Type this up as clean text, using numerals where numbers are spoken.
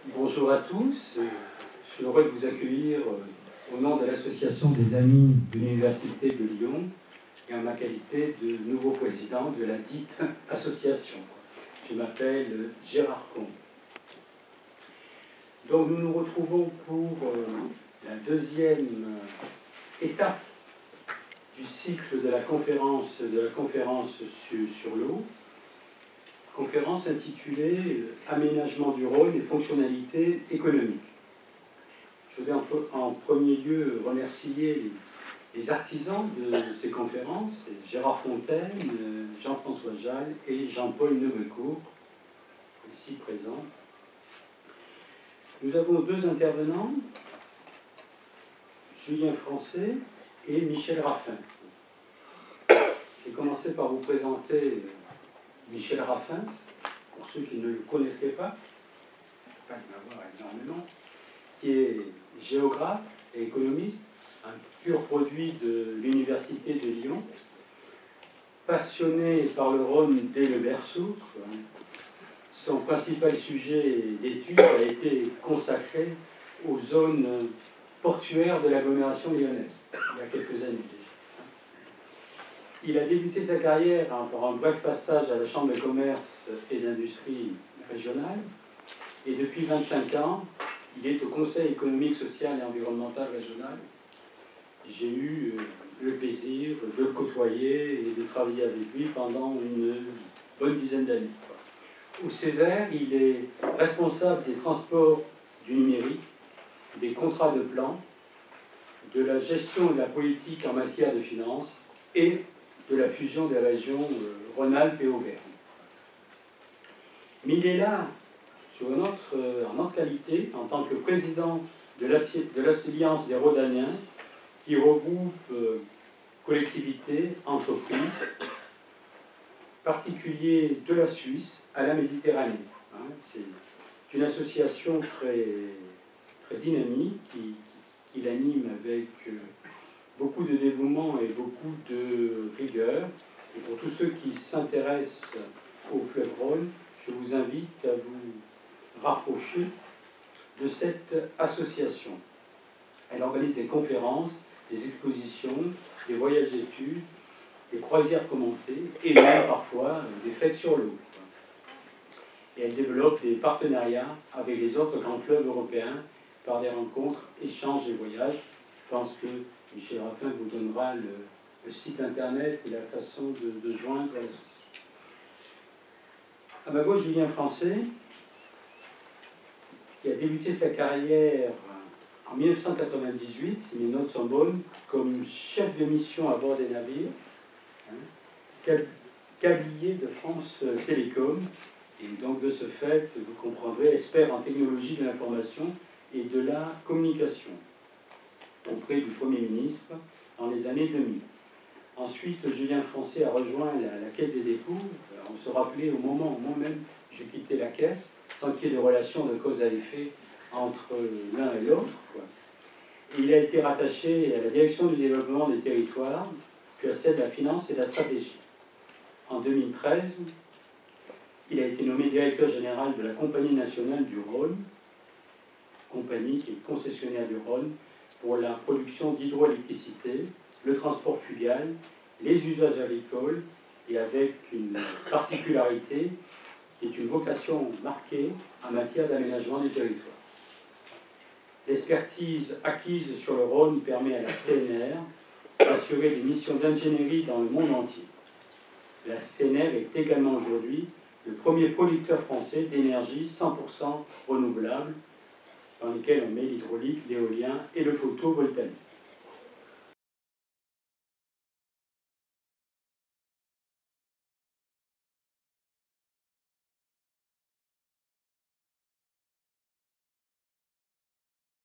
Bonjour à tous, je suis heureux de vous accueillir au nom de l'Association des Amis de l'Université de Lyon et en ma qualité de nouveau président de la dite association. Je m'appelle Gérard Combe. Donc nous nous retrouvons pour la deuxième étape du cycle de la conférence sur l'eau, conférence intitulée « Aménagement du Rhône et fonctionnalités économiques ». Je vais en premier lieu remercier les artisans de ces conférences, Gérard Fontaine, Jean-François Jal et Jean-Paul Nebecourt, ici présents. Nous avons deux intervenants, Julien Français et Michel Raffin. Je vais commencer par vous présenter Michel Raffin, pour ceux qui ne le connaîtraient pas, il va y en avoir énormément, qui est géographe et économiste, un pur produit de l'Université de Lyon, passionné par le Rhône dès le berceau. Son principal sujet d'étude a été consacré aux zones portuaires de l'agglomération lyonnaise, il y a quelques années déjà. Il a débuté sa carrière par un bref passage à la Chambre de commerce et d'industrie régionale, et depuis 25 ans, il est au Conseil économique, social et environnemental régional. J'ai eu le plaisir de le côtoyer et de travailler avec lui pendant une bonne dizaine d'années. Au Césaire, il est responsable des transports du numérique, des contrats de plan, de la gestion et de la politique en matière de finances et de la fusion des régions Rhône-Alpes et Auvergne. Mais il est là en autre qualité, en tant que président de l'Alliance des Rhodaniens, qui regroupe collectivités, entreprises, particuliers de la Suisse à la Méditerranée. C'est une association très dynamique qui l'anime avec beaucoup de dévouement et beaucoup de rigueur. Et pour tous ceux qui s'intéressent au fleuve Rhône, je vous invite à vous rapprocher de cette association. Elle organise des conférences, des expositions, des voyages d'études, des croisières commentées et même parfois des fêtes sur l'eau. Et elle développe des partenariats avec les autres grands fleuves européens par des rencontres, échanges et voyages. Je pense que Michel Raffin vous donnera le site internet et la façon de joindre l'association. À ma gauche, Julien Français, qui a débuté sa carrière en 1998, si mes notes sont bonnes, comme chef de mission à bord des navires, câblier de France Télécom, et donc de ce fait, vous comprendrez, expert en technologie de l'information et de la communication auprès du Premier ministre dans les années 2000. Ensuite, Julien Français a rejoint la Caisse des dépôts. On se rappelait au moment où moi-même je quittais la Caisse, sans qu'il y ait de relation de cause à effet entre l'un et l'autre. Il a été rattaché à la direction du développement des territoires, puis à celle de la finance et de la stratégie. En 2013, il a été nommé directeur général de la Compagnie nationale du Rhône, compagnie qui est concessionnaire du Rhône pour la production d'hydroélectricité, le transport fluvial, les usages agricoles, et avec une particularité qui est une vocation marquée en matière d'aménagement du territoire. L'expertise acquise sur le Rhône permet à la CNR d'assurer des missions d'ingénierie dans le monde entier. La CNR est également aujourd'hui le premier producteur français d'énergie 100% renouvelable, dans lequel on met l'hydraulique, l'éolien et le photovoltaïque.